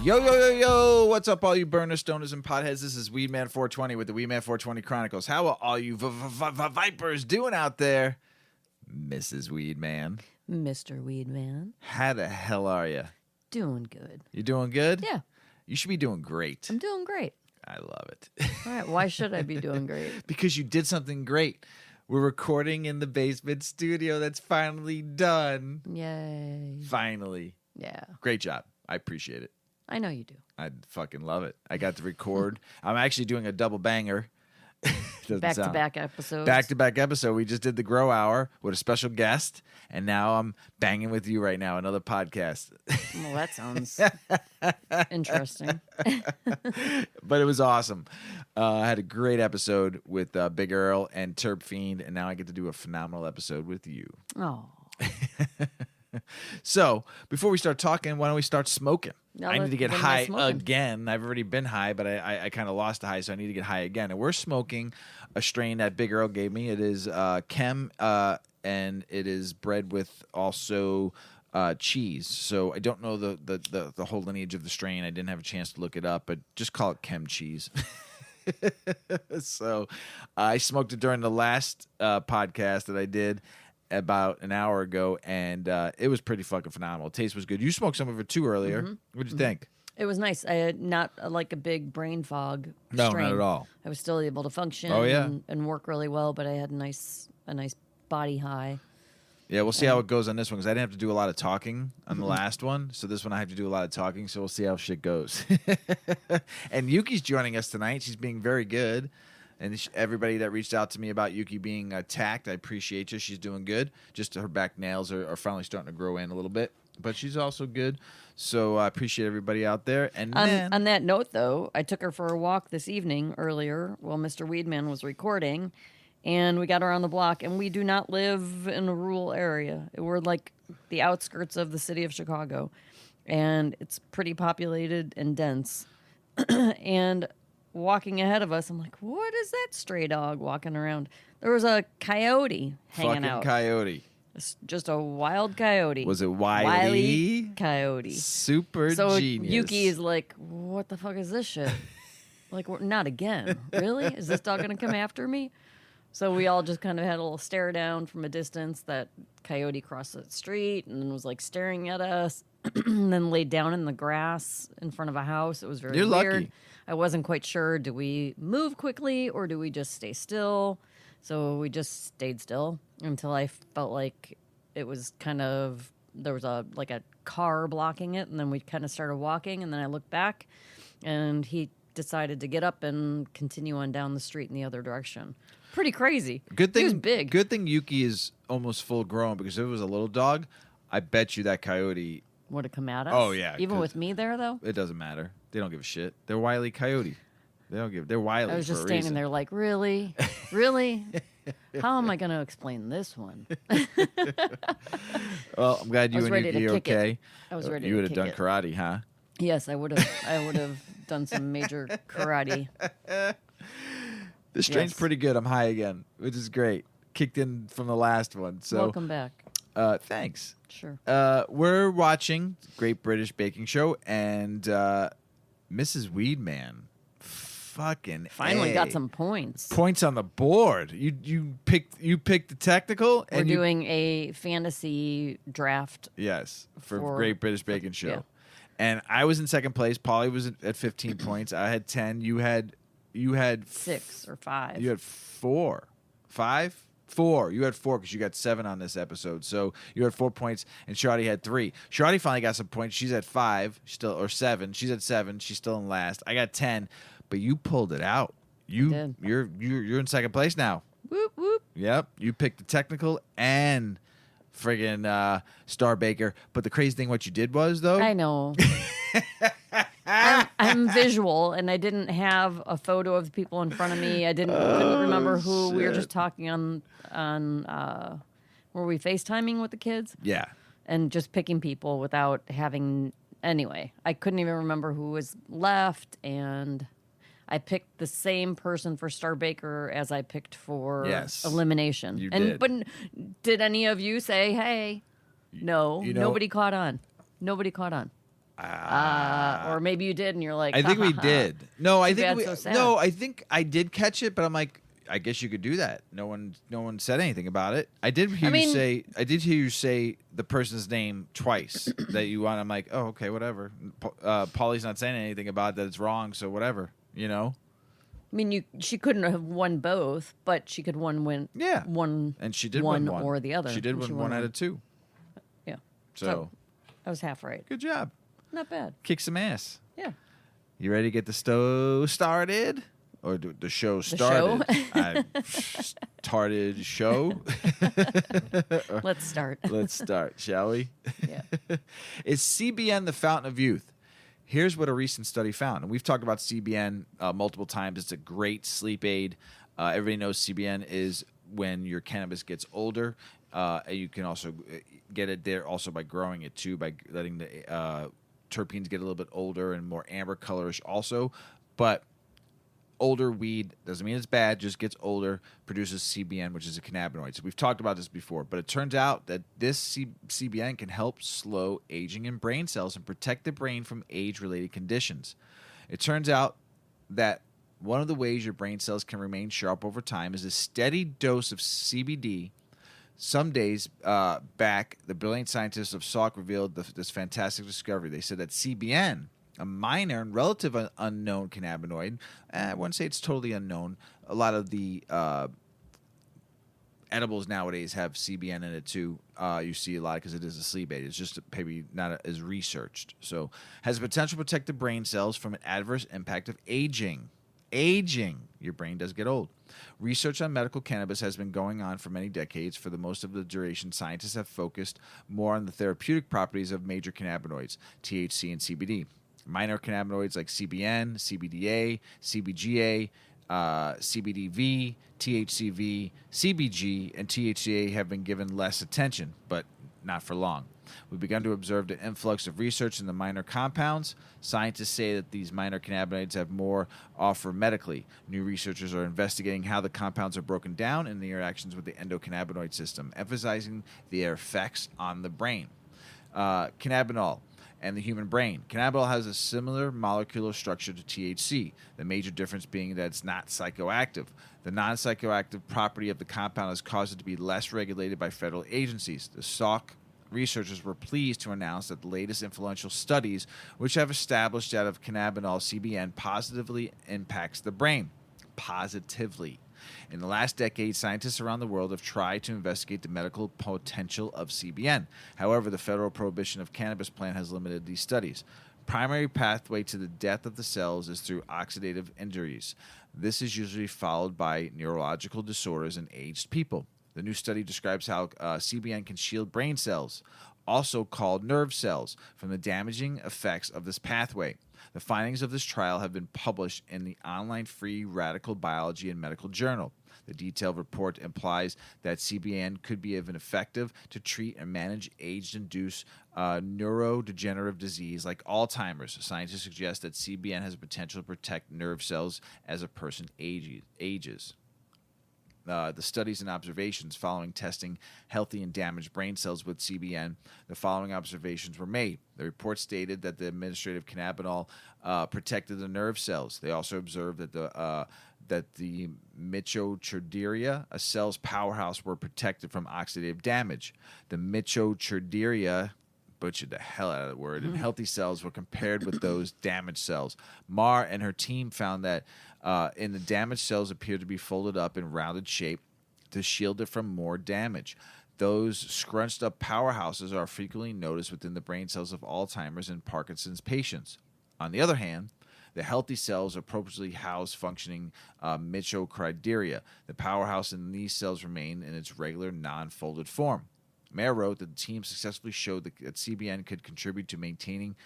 Yo, yo, yo, yo. What's up, all you burners, stoners, and potheads? This is Weedman 420 with the Weedman 420 Chronicles. How are all you vipers doing out there? Mrs Weedman. Mr. Weedman. How the hell are you? Doing good. You doing good? Yeah. You should be doing great. I'm doing great. I love it. All right. Why should I be doing great? Because you did something great. We're recording in the basement studio that's finally done. Yay. Finally. Yeah. Great job. I appreciate it. I know you do. I fucking love it. I got to record. I'm actually doing a double banger. Back-to-back episodes. Back-to-back episode. We just did the Grow Hour with a special guest, and now I'm banging with you right now, another podcast. Well, that sounds interesting. But it was awesome. I had a great episode with Big Earl and Terp Fiend, and now I get to do a phenomenal episode with you. Oh. So, before we start talking, why don't we start smoking? Now I need to get high smoking. again. I've already been high, but I kind of lost the high, so I need to get high again. And we're smoking a strain that Big Earl gave me. It is Chem, and it is bred with also cheese. So I don't know the whole lineage of the strain. I didn't have a chance to look it up, but just call it Chem cheese. So I smoked it during the last podcast that I did about an hour ago, and it was pretty fucking phenomenal. Taste was good. You smoked some of it too earlier. Mm-hmm. What'd you think? It was nice. I had not like a big brain fog No, strain. not at all. I was still able to function and work really well, but I had a nice body high. Yeah, we'll see how it goes on this one, because I didn't have to do a lot of talking on the last one. So this one I have to do a lot of talking, so we'll see how shit goes. And Yuki's joining us tonight. She's being very good. And everybody that reached out to me about Yuki being attacked, I appreciate you. She's doing good. Just her back nails are finally starting to grow in a little bit. But she's also good. So I appreciate everybody out there. And on that note, though, I took her for a walk this evening earlier while Mr. Weedman was recording. And we got her on the block. And we do not live in a rural area. We're like the outskirts of the city of Chicago. And it's pretty populated and dense. And walking ahead of us, I'm like, what is that stray dog walking around? There was a coyote hanging out. Coyote. It's just a wild coyote. Was it Wiley? Wiley coyote. Super so genius. Yuki is like, what the fuck is this shit? Like, not again. Really? Is this dog going to come after me? So we all just kind of had a little stare down from a distance. That coyote crossed the street and was like staring at us. And then laid down in the grass in front of a house. It was very You're weird. lucky. I wasn't quite sure. Do we move quickly or do we just stay still? So we just stayed still until I felt like it was kind of, there was a car blocking it, and then we kind of started walking, and then I looked back and he decided to get up and continue on down the street in the other direction. Pretty crazy. Good thing, he was big. Good thing Yuki is almost full grown, because if it was a little dog, I bet you that coyote would have come at us. Oh, yeah, Even 'cause with me there, though? It doesn't matter. They don't give a shit. They're Wile E. Coyote. They're Wile E. I was just for a standing reason. there like, really? Really? How am I going to explain this one? Well, I'm glad you and ready to Yuki are kick it. okay. I was ready You to would have kick done it. karate, huh? Yes, I would have done some major karate. The strain's Yes. pretty good. I'm high again, which is great. Kicked in from the last one. So Welcome back. Thanks. Sure. We're watching Great British Baking Show, and Mrs. Weedman fucking Finally A. got some points. Points on the board. You picked the technical. We're and doing a fantasy draft. Yes, for for- Great British Baking Show. yeah. And I was in second place. Polly was at 15 points. I had 10. You had 6 or 5. You had 4. 5? 4. You had 4 because you got 7 on this episode. So you had 4 points, and Shawty had 3. Shawty finally got some points. She's at 5, or 7. She's at 7. She's still in last. I got 10, but you pulled it out. did. You're in second place now. Whoop, whoop. Yep. You picked the technical and friggin' Star Baker. But the crazy thing, what you did was, though. I know. I'm visual, and I didn't have a photo of the people in front of me. I couldn't remember who. We were shit. just talking on were we FaceTiming with the kids? Yeah. And just picking people without having. Anyway, I couldn't even remember who was left, and I picked the same person for Star Baker as I picked for Yes, elimination. you and did. But did any of you say, "Hey"? No, you know- nobody caught on. Nobody caught on. Or maybe you did, and you're like, I think ha, we ha, ha. did. No, I Too think bad, we. so sad. No, I think I did catch it, but I'm like, I guess you could do that. No one said anything about it. I did hear you say. I did hear you say the person's name twice that you want. I'm like, oh, okay, whatever. Paulie's not saying anything about that. It's wrong, so whatever. You know. I mean, she couldn't have won both, but she could win. Yeah. One. And she did one win one or the other. She did And win won one out of two. Yeah. So I was half right. good job. Not bad. Kick some ass. Yeah. You ready to get the stove started? Or the show started? I started show. Let's start. Let's start, shall we? Yeah. Is CBN the fountain of youth? Here's what a recent study found. And we've talked about CBN multiple times. It's a great sleep aid. Everybody knows CBN is when your cannabis gets older. You can also get it there also by growing it too, by letting the terpenes get a little bit older and more amber colorish also. But older weed doesn't mean it's bad, just gets older, produces CBN, which is a cannabinoid. So we've talked about this before, but it turns out that this CBN can help slow aging in brain cells and protect the brain from age-related conditions. It turns out that one of the ways your brain cells can remain sharp over time is a steady dose of CBD. Some days back, the brilliant scientists of Salk revealed this fantastic discovery. They said that CBN, a minor and relative unknown cannabinoid, I wouldn't say it's totally unknown. A lot of the edibles nowadays have CBN in it too. You see a lot because it is a sleep aid. It's just maybe not as researched. So has the potential to protect the brain cells from an adverse impact of aging. Your brain does get old. Research on medical cannabis has been going on for many decades. For the most of the duration, scientists have focused more on the therapeutic properties of major cannabinoids, THC and CBD. Minor cannabinoids like CBN, CBDA, CBGA, CBDV, THCV, CBG, and THCA have been given less attention, but not for long. We've begun to observe the influx of research in the minor compounds. Scientists say that these minor cannabinoids have more offer medically. New researchers are investigating how the compounds are broken down and the interactions with the endocannabinoid system, emphasizing their effects on the brain. Cannabinol and the human brain. Cannabinol has a similar molecular structure to THC, the major difference being that it's not psychoactive. The non-psychoactive property of the compound has caused it to be less regulated by federal agencies. The Salk researchers were pleased to announce that the latest influential studies, which have established that of cannabinol CBN positively impacts the brain. Positively. In the last decade, scientists around the world have tried to investigate the medical potential of CBN. However, the federal prohibition of cannabis plant has limited these studies. Primary pathway to the death of the cells is through oxidative injuries. This is usually followed by neurological disorders in aged people. The new study describes how CBN can shield brain cells, also called nerve cells, from the damaging effects of this pathway. The findings of this trial have been published in the online free Radical Biology and Medical Journal. The detailed report implies that CBN could be even effective to treat and manage age-induced neurodegenerative disease like Alzheimer's. Scientists suggest that CBN has the potential to protect nerve cells as a person ages. The studies and observations following testing healthy and damaged brain cells with CBN, the following observations were made. The report stated that the administrative cannabinol protected the nerve cells. They also observed that the mitochondria, a cell's powerhouse, were protected from oxidative damage. The mitochondria, butchered the hell out of the word, and healthy cells were compared with those damaged cells. Marr and her team found that in the damaged cells appeared to be folded up in rounded shape to shield it from more damage. Those scrunched up powerhouses are frequently noticed within the brain cells of Alzheimer's and Parkinson's patients. On the other hand, the healthy cells appropriately house functioning mitochondria. The powerhouse in these cells remain in its regular non-folded form. Mayer wrote that the team successfully showed that CBN could contribute to maintaining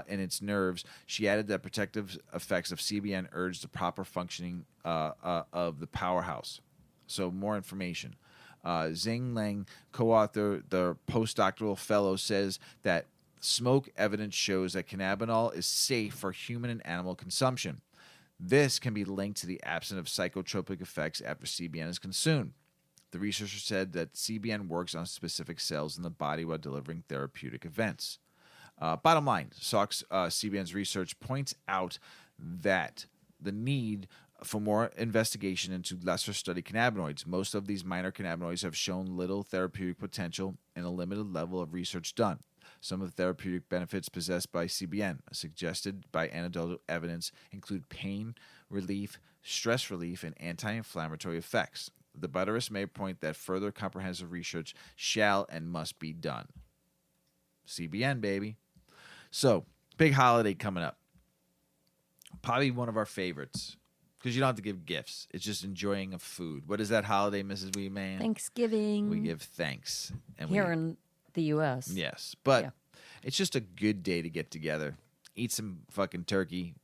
in its nerves. She added that protective effects of CBN urged the proper functioning of the powerhouse. So more information. Zheng Leng, co-author, the postdoctoral fellow, says that smoke evidence shows that cannabinol is safe for human and animal consumption. This can be linked to the absence of psychotropic effects after CBN is consumed. The researcher said that CBN works on specific cells in the body while delivering therapeutic events. Bottom line, CBN's research points out that the need for more investigation into lesser studied cannabinoids. Most of these minor cannabinoids have shown little therapeutic potential in a limited level of research done. Some of the therapeutic benefits possessed by CBN, suggested by anecdotal evidence, include pain relief, stress relief, and anti-inflammatory effects. The butterist may point that further comprehensive research shall and must be done. CBN, baby. So, big holiday coming up. Probably one of our favorites. Because you don't have to give gifts. It's just enjoying of food. What is that holiday, Mrs. Weedman? Thanksgiving. We give thanks. And Here in the U.S. Yes. But it's just a good day to get together. Eat some fucking turkey.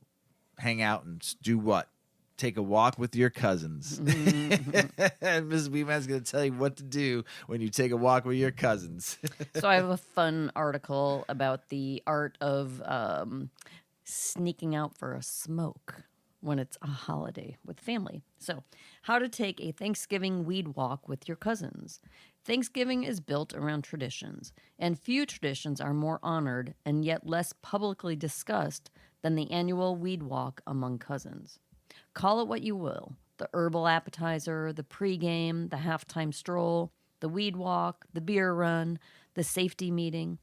Hang out and do what? Take a walk with your cousins. And Mrs. Weedman's going to tell you what to do when you take a walk with your cousins. So I have a fun article about the art of sneaking out for a smoke when it's a holiday with family. So, how to take a Thanksgiving weed walk with your cousins. Thanksgiving is built around traditions, and few traditions are more honored and yet less publicly discussed than the annual weed walk among cousins. Call it what you will, the herbal appetizer, the pregame, the halftime stroll, the weed walk, the beer run, the safety meeting.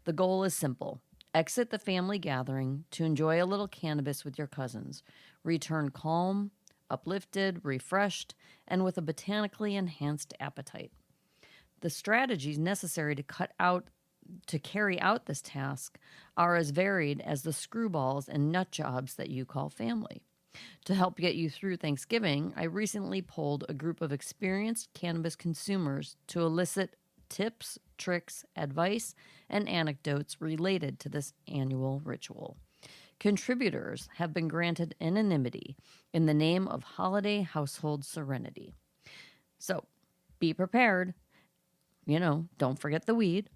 The goal is simple. Exit the family gathering to enjoy a little cannabis with your cousins. Return calm, uplifted, refreshed, and with a botanically enhanced appetite. The strategies necessary to carry out this task are as varied as the screwballs and nut jobs that you call family. To help get you through Thanksgiving, I recently polled a group of experienced cannabis consumers to elicit tips, tricks, advice, and anecdotes related to this annual ritual. Contributors have been granted anonymity in the name of holiday household serenity. So, be prepared. Don't forget the weed.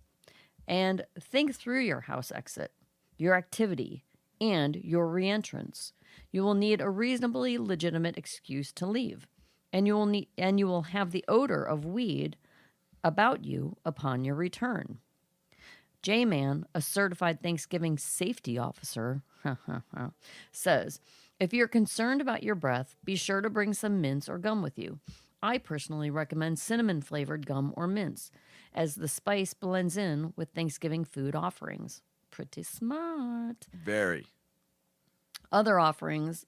And think through your house exit, your activity, and your reentrance. You will need a reasonably legitimate excuse to leave, and you will have the odor of weed about you upon your return. J-Man, a certified Thanksgiving safety officer, says, if you're concerned about your breath, be sure to bring some mints or gum with you. I personally recommend cinnamon-flavored gum or mints, as the spice blends in with Thanksgiving food offerings. Pretty smart. Very. Other offerings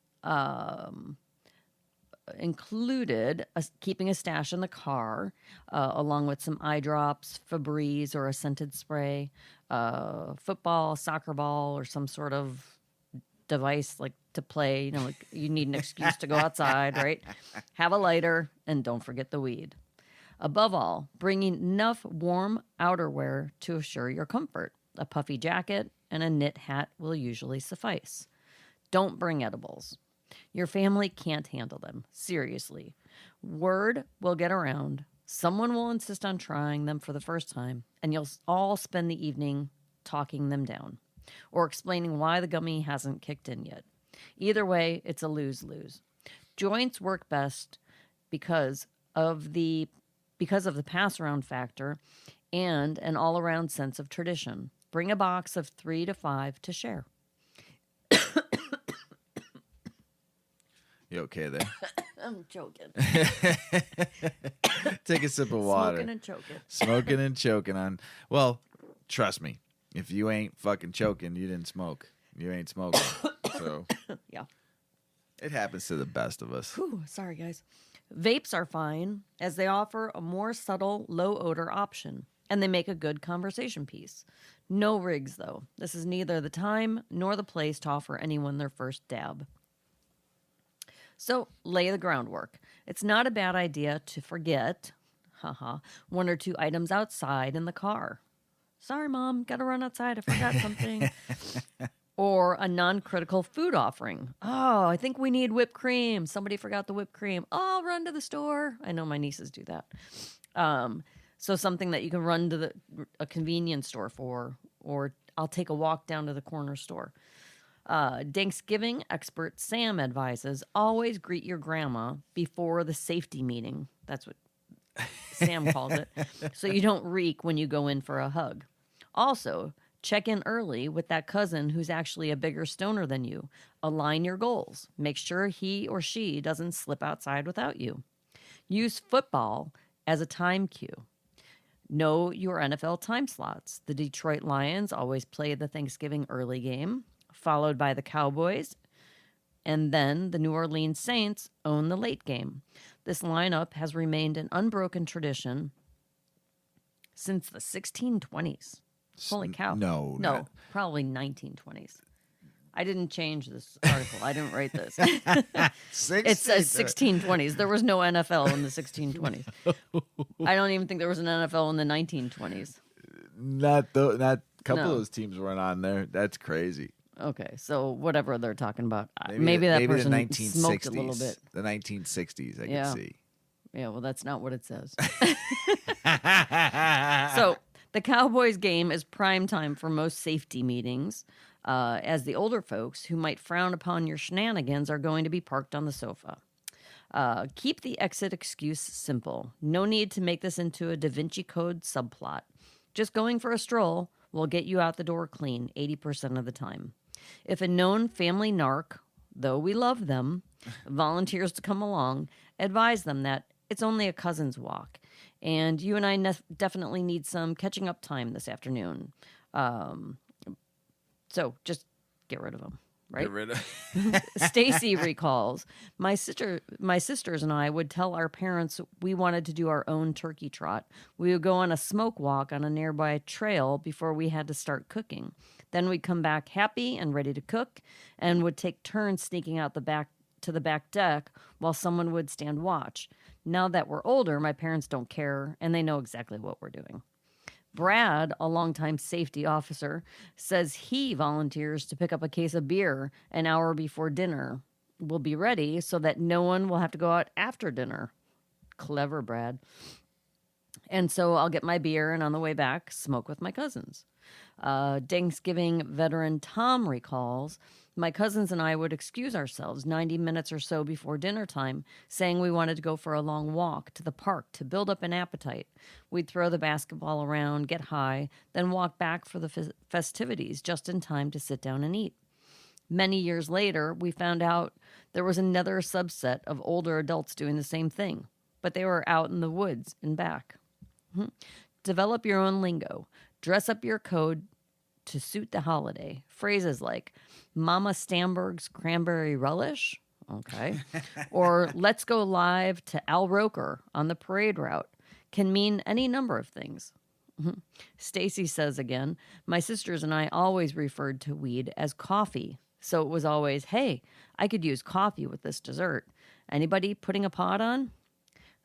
included keeping a stash in the car, along with some eye drops, Febreze, or a scented spray, football, soccer ball, or some sort of device like to play. Like you need an excuse to go outside, right? Have a lighter, and don't forget the weed. Above all, bringing enough warm outerwear to assure your comfort. A puffy jacket and a knit hat will usually suffice. Don't bring edibles. Your family can't handle them. Seriously. Word will get around. Someone will insist on trying them for the first time, and you'll all spend the evening talking them down or explaining why the gummy hasn't kicked in yet. Either way, it's a lose-lose. Joints work best because of the pass-around factor and an all-around sense of tradition. Bring a box of 3 to 5 to share. You okay there? I'm joking. Take a sip of water. Smoking and choking. Smoking and choking on. Well, trust me. If you ain't fucking choking, you didn't smoke. You ain't smoking. So yeah. It happens to the best of us. Whew, sorry, guys. Vapes are fine as they offer a more subtle, low-odor option, and they make a good conversation piece. No rigs, though. This is neither the time nor the place to offer anyone their first dab. So, lay the groundwork. It's not a bad idea to forget, one or two items outside in the car. Sorry, Mom, gotta run outside. I forgot something. Or a non-critical food offering. Oh, I think we need whipped cream. Somebody forgot the whipped cream. Oh, I'll run to the store. I know my nieces do that. So something that you can run to a convenience store for, or I'll take a walk down to the corner store. Thanksgiving expert Sam advises, always greet your grandma before the safety meeting. That's what Sam calls it. So you don't reek when you go in for a hug. Also, Check in early with that cousin who's actually a bigger stoner than you. Align your goals. Make sure he or she doesn't slip outside without you. Use football as a time cue. Know your NFL time slots. The Detroit Lions always play the Thanksgiving early game, followed by the Cowboys, and then the New Orleans Saints own the late game. This lineup has remained an unbroken tradition since the 1620s. Holy cow. No. Probably 1920s. I didn't change this article. I didn't write this. It says 1620s. There was no NFL in the 1620s. I don't even think there was an NFL in the 1920s. Not a couple No. of those teams weren't on there. That's crazy. Okay, so whatever they're talking about. Maybe that person the 1960s, smoked a little bit. The 1960s, I Yeah. can see. Yeah, well, that's not what it says. So the Cowboys game is prime time for most safety meetings, as the older folks who might frown upon your shenanigans are going to be parked on the sofa. Keep the exit excuse simple. No need to make this into a Da Vinci Code subplot. Just going for a stroll will get you out the door clean 80% of the time. If a known family narc, though we love them, volunteers to come along, advise them that it's only a cousin's walk, and you and I definitely need some catching up time this afternoon. So just get rid of them, right? Get rid of Stacy recalls, my sisters and I would tell our parents we wanted to do our own turkey trot. We would go on a smoke walk on a nearby trail before we had to start cooking. Then we'd come back happy and ready to cook, and would take turns sneaking out the back to the back deck while someone would stand watch. Now that we're older, my parents don't care, and they know exactly what we're doing. Brad, a longtime safety officer, says he volunteers to pick up a case of beer an hour before dinner will be ready so that no one will have to go out after dinner. Clever, Brad. And so I'll get my beer and on the way back, smoke with my cousins. Thanksgiving veteran Tom recalls, my cousins and I would excuse ourselves 90 minutes or so before dinner time, saying we wanted to go for a long walk to the park to build up an appetite. We'd throw the basketball around, get high, then walk back for the festivities just in time to sit down and eat. Many years later, we found out there was another subset of older adults doing the same thing, but they were out in the woods and back. Develop your own lingo. Dress up your code to suit the holiday. Phrases like Mama Stamberg's cranberry relish, okay, or let's go live to Al Roker on the parade route can mean any number of things. Stacy says again, my sisters and I always referred to weed as coffee. So it was always, hey, I could use coffee with this dessert. Anybody putting a pot on?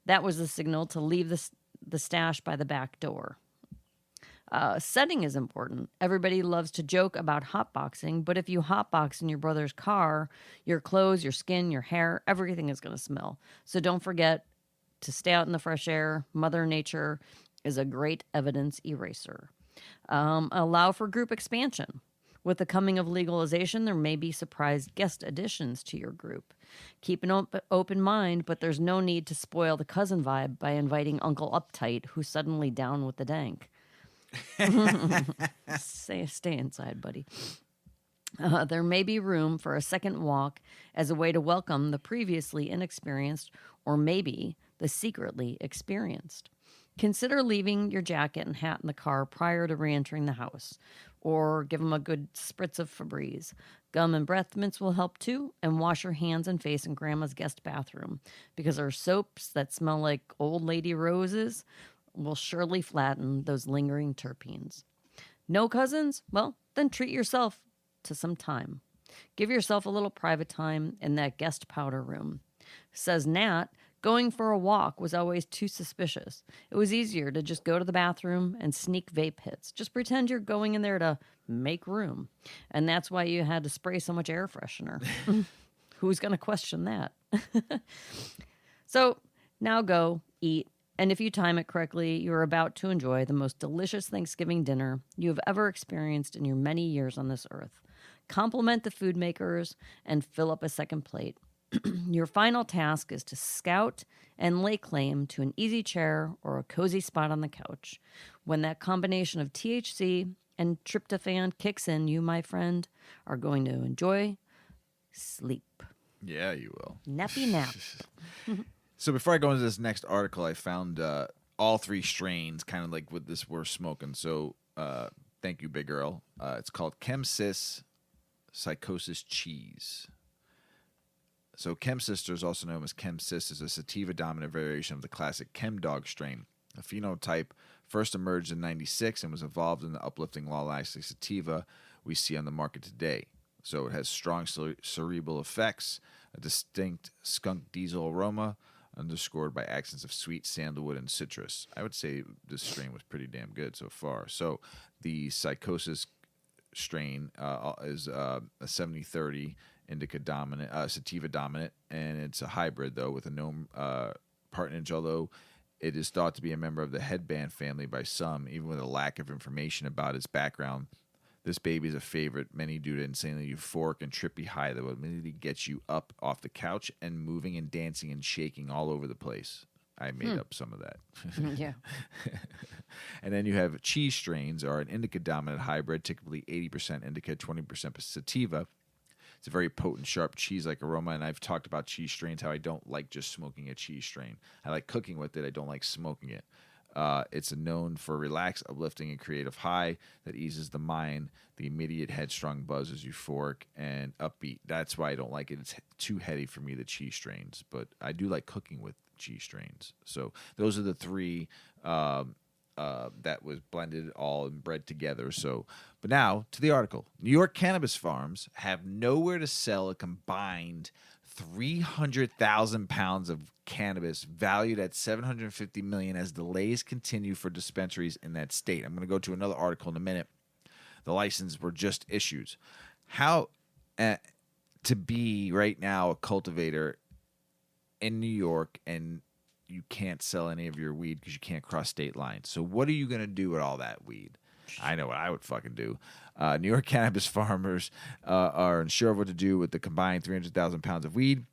That was the signal to leave the stash by the back door. Setting is important. Everybody loves to joke about hotboxing, but if you hotbox in your brother's car, your clothes, your skin, your hair, everything is going to smell. So don't forget to stay out in the fresh air. Mother Nature is a great evidence eraser. Allow for group expansion. With the coming of legalization, there may be surprise guest additions to your group. Keep an open mind, but there's no need to spoil the cousin vibe by inviting Uncle Uptight, who's suddenly down with the dank. Stay inside, buddy. There may be room for a second walk as a way to welcome the previously inexperienced or maybe the secretly experienced. Consider leaving your jacket and hat in the car prior to re-entering the house, or give them a good spritz of Febreze. Gum and breath mints will help too, and wash your hands and face in Grandma's guest bathroom, because our soaps that smell like old lady roses will surely flatten those lingering terpenes. No cousins? Well, then treat yourself to some time. Give yourself a little private time in that guest powder room. Says Nat, going for a walk was always too suspicious. It was easier to just go to the bathroom and sneak vape hits. Just pretend you're going in there to make room. And that's why you had to spray so much air freshener. Who's going to question that? So now go, eat, and if you time it correctly, you're about to enjoy the most delicious Thanksgiving dinner you have ever experienced in your many years on this earth. Compliment the food makers and fill up a second plate. Your final task is to scout and lay claim to an easy chair or a cozy spot on the couch. When that combination of THC, and tryptophan kicks in, you, my friend, are going to enjoy sleep. Yeah, you will. Nappy nap. So before I go into this next article, I found all three strains, kind of like what this we're smoking. So thank you, Big Earl. It's called Chemsis Psychosis Cheese. So Chem Sisters, also known as Chemsis, is a sativa-dominant variation of the classic Chem Dog strain. The phenotype first emerged in '96 and was evolved in the uplifting long-lasting sativa we see on the market today. So it has strong cerebral effects, a distinct skunk diesel aroma, underscored by accents of sweet sandalwood and citrus. I would say this strain was pretty damn good so far. So the Psychosis strain is a 70-30 indica dominant, sativa dominant, and it's a hybrid though with a known partnerage, although it is thought to be a member of the headband family by some, even with a lack of information about its background. This baby is a favorite, many due to insanely euphoric and trippy high that will immediately get you up off the couch and moving and dancing and shaking all over the place. I made up some of that. Yeah. And then you have cheese strains, are an indica-dominant hybrid, typically 80% indica, 20% sativa. It's a very potent, sharp cheese-like aroma, and I've talked about cheese strains, how I don't like just smoking a cheese strain. I like cooking with it. I don't like smoking it. It's known for relaxed, uplifting, and creative high that eases the mind. The immediate headstrong buzz is euphoric and upbeat. That's why I don't like it. It's too heady for me, the cheese strains. But I do like cooking with cheese strains. So those are the three that was blended all and bred together. So, but now to the article. New York cannabis farms have nowhere to sell a combined 300,000 pounds of cannabis valued at $750 million as delays continue for dispensaries in that state. I'm going to go to another article in a minute. The licenses were just issued. How to be right now a cultivator in New York and you can't sell any of your weed because you can't cross state lines. So what are you going to do with all that weed? I know what I would fucking do. New York cannabis farmers are unsure of what to do with the combined 300,000 pounds of weed,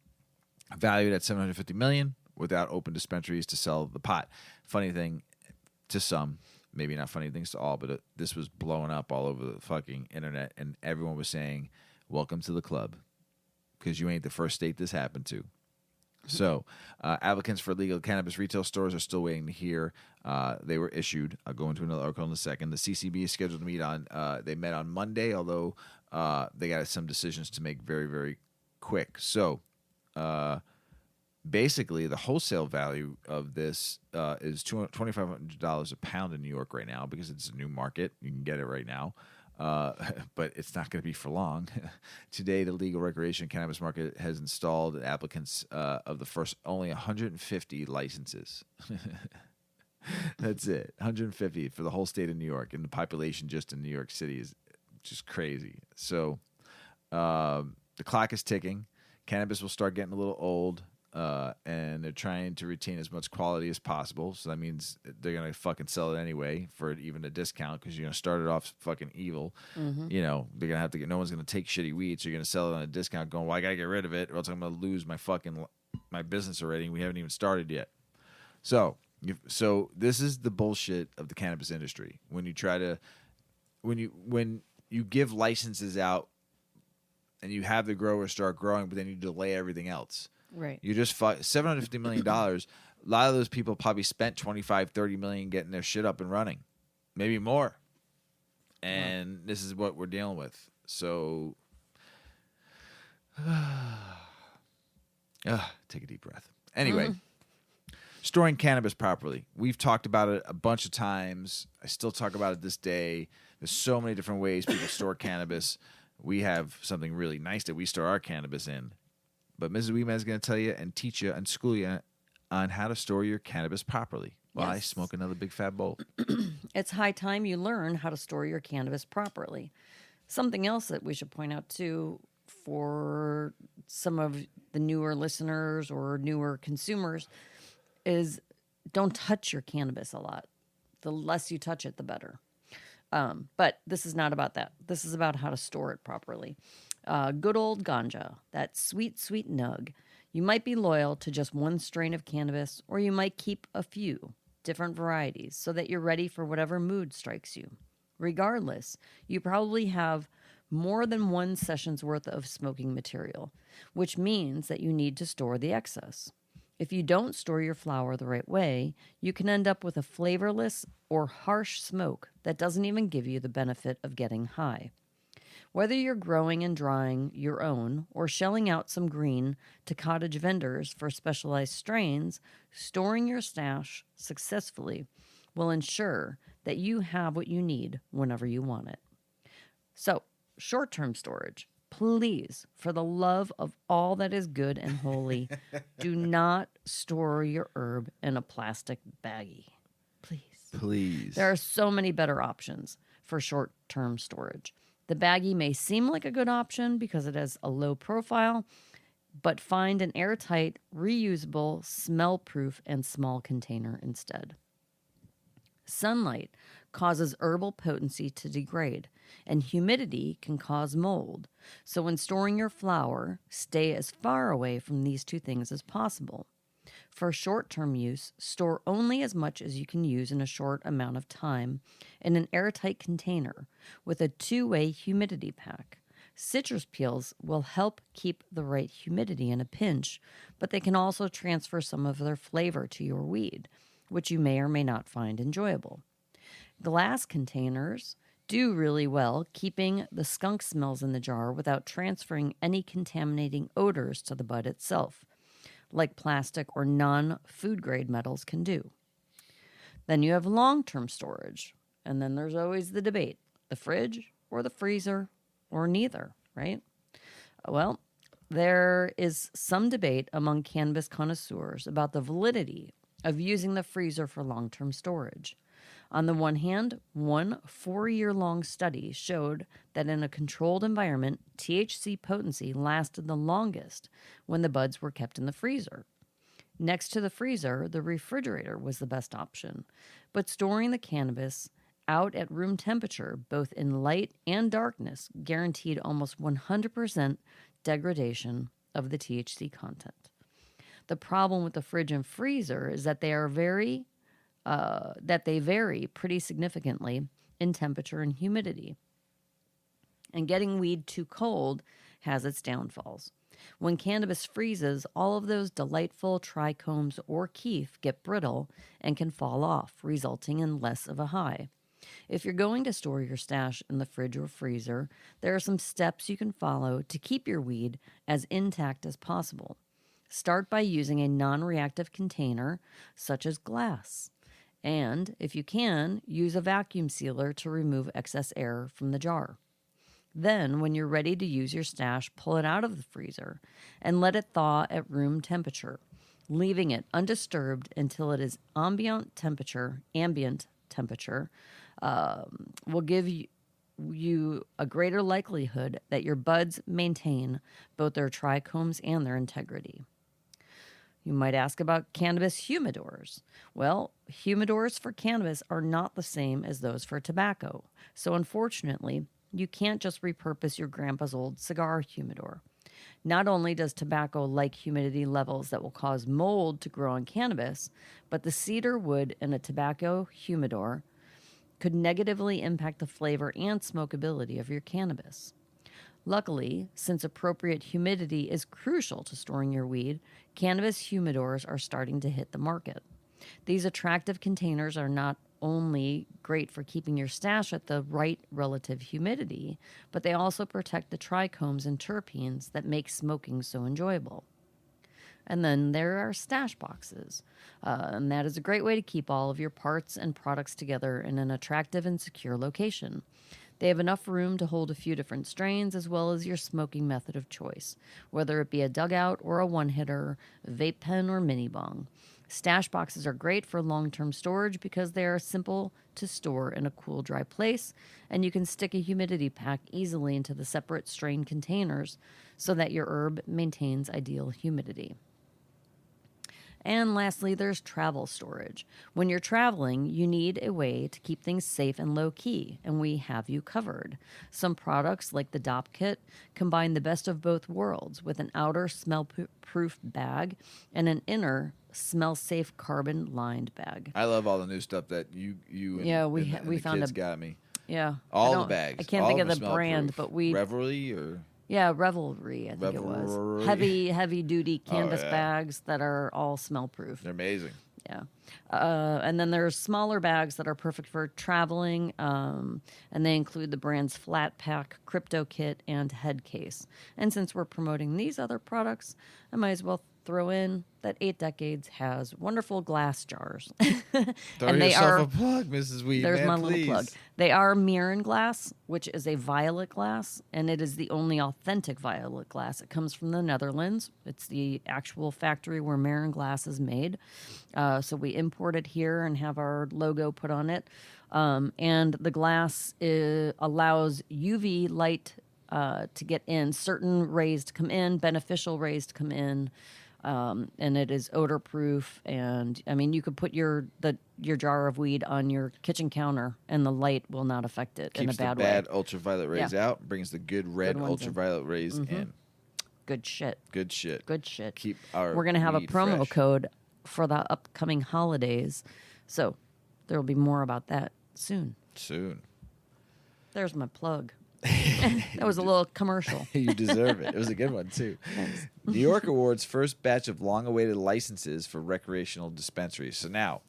valued at $750 million, without open dispensaries to sell the pot. Funny thing to some, maybe not funny things to all, but this was blowing up all over the fucking internet, and everyone was saying, "Welcome to the club," because you ain't the first state this happened to. So, applicants for legal cannabis retail stores are still waiting to hear. They were issued. I'll go into another article in a second. The CCB is scheduled to meet on. They met on Monday, although they got some decisions to make very, very quick. So, basically, the wholesale value of this is $2,500 a pound in New York right now because it's a new market. You can get it right now. But it's not going to be for long. Today, the legal recreation cannabis market has installed applicants of the first only 150 licenses. That's it, 150 for the whole state of New York, and the population just in New York City is just crazy. So the clock is ticking. Cannabis will start getting a little old. And they're trying to retain as much quality as possible. So that means they're going to fucking sell it anyway for even a discount because you're going to start it off fucking evil. Mm-hmm. You know, they're going to have to get, no one's going to take shitty weed. So you're going to sell it on a discount going, well, I got to get rid of it or else I'm going to lose my business already. And we haven't even started yet. So this is the bullshit of the cannabis industry. When you try to, when you give licenses out and you have the growers start growing, but then you delay everything else. Right. You just $750 million. A lot of those people probably spent $25-30 million getting their shit up and running, maybe more. And this is what we're dealing with. So, take a deep breath. Anyway, storing cannabis properly. We've talked about it a bunch of times. I still talk about it this day. There's so many different ways people store cannabis. We have something really nice that we store our cannabis in. But Mrs. Weedman is going to tell you and teach you and school you on how to store your cannabis properly while I smoke another big fat bowl. It's high time you learn how to store your cannabis properly. Something else that we should point out, too, for some of the newer listeners or newer consumers is don't touch your cannabis a lot. The less you touch it, the better. But this is not about that. This is about how to store it properly. Good old ganja, that sweet, sweet nug. You might be loyal to just one strain of cannabis, or you might keep a few different varieties so that you're ready for whatever mood strikes you. Regardless, you probably have more than one session's worth of smoking material, which means that you need to store the excess. If you don't store your flower the right way, you can end up with a flavorless or harsh smoke that doesn't even give you the benefit of getting high. Whether you're growing and drying your own or shelling out some green to cottage vendors for specialized strains, storing your stash successfully will ensure that you have what you need whenever you want it. So, short-term storage. Please, for the love of all that is good and holy, do not store your herb in a plastic baggie. Please. Please. There are so many better options for short-term storage. The baggie may seem like a good option because it has a low profile, but find an airtight, reusable, smell-proof, and small container instead. Sunlight causes herbal potency to degrade, and humidity can cause mold. So when storing your flower, stay as far away from these two things as possible. For short-term use, store only as much as you can use in a short amount of time in an airtight container with a two-way humidity pack. Citrus peels will help keep the right humidity in a pinch, but they can also transfer some of their flavor to your weed, which you may or may not find enjoyable. Glass containers do really well keeping the skunk smells in the jar without transferring any contaminating odors to the bud itself, like plastic or non-food grade metals can do. Then you have long-term storage, and then there's always the debate, the fridge or the freezer or neither, right? Well, there is some debate among cannabis connoisseurs about the validity of using the freezer for long-term storage. On the one hand, one 4-year-long study showed that in a controlled environment, THC potency lasted the longest when the buds were kept in the freezer. Next to the freezer, the refrigerator was the best option, but storing the cannabis out at room temperature, both in light and darkness, guaranteed almost 100% degradation of the THC content. The problem with the fridge and freezer is that they vary pretty significantly in temperature and humidity. And getting weed too cold has its downfalls. When cannabis freezes, all of those delightful trichomes or kief get brittle and can fall off, resulting in less of a high. If you're going to store your stash in the fridge or freezer, there are some steps you can follow to keep your weed as intact as possible. Start by using a non-reactive container, such as glass. And, if you can, use a vacuum sealer to remove excess air from the jar. Then, when you're ready to use your stash, pull it out of the freezer and let it thaw at room temperature, leaving it undisturbed until it is ambient temperature will give you a greater likelihood that your buds maintain both their trichomes and their integrity. You might ask about cannabis humidors. Well, humidors for cannabis are not the same as those for tobacco. So unfortunately, you can't just repurpose your grandpa's old cigar humidor. Not only does tobacco like humidity levels that will cause mold to grow on cannabis, but the cedar wood in a tobacco humidor could negatively impact the flavor and smokability of your cannabis. Luckily, since appropriate humidity is crucial to storing your weed, cannabis humidors are starting to hit the market. These attractive containers are not only great for keeping your stash at the right relative humidity, but they also protect the trichomes and terpenes that make smoking so enjoyable. And then there are stash boxes, and that is a great way to keep all of your parts and products together in an attractive and secure location. They have enough room to hold a few different strains as well as your smoking method of choice, whether it be a dugout or a one-hitter, vape pen or mini bong. Stash boxes are great for long-term storage because they are simple to store in a cool, dry place, and you can stick a humidity pack easily into the separate strain containers so that your herb maintains ideal humidity. And lastly, there's travel storage. When you're traveling, you need a way to keep things safe and low-key, and we have you covered. Some products, like the DOP kit, combine the best of both worlds with an outer smell-proof bag and an inner smell-safe carbon-lined bag. I love all the new stuff that you and we the found kids got me. Yeah. All the bags. I can't All think of of them the smell brand, proof. but we... Revelry or... Yeah, Revelry, I think it was. Revelry. Heavy duty canvas yeah. bags that are all smell proof. They're amazing. Yeah. And then there's smaller bags that are perfect for traveling, and they include the brand's Flat Pack, Crypto Kit, and Head Case. And since we're promoting these other products, I might as well throw in that 8 Decades has wonderful glass jars. Throw and they yourself are, a plug, Mrs. Weedman, there's my please. little plug. They are Mirren glass, which is a violet glass, and it is the only authentic violet glass. It comes from the Netherlands. It's the actual factory where Mirren glass is made. So we import it here and have our logo put on it. And the glass allows UV light to get in. Certain rays to come in, beneficial rays to come in. And it is odor proof, and I mean you could put your jar of weed on your kitchen counter, and the light will not affect it in a bad way. Keeps the bad ultraviolet rays out, brings the good red ultraviolet rays in. Good shit. Good shit. Good shit. Keep our We're gonna have a weed promo fresh. code for the upcoming holidays, so there will be more about that soon. Soon. There's my plug. That was a little commercial. You deserve it. It was a good one, too. New York awards first batch of long-awaited licenses for recreational dispensaries. So now,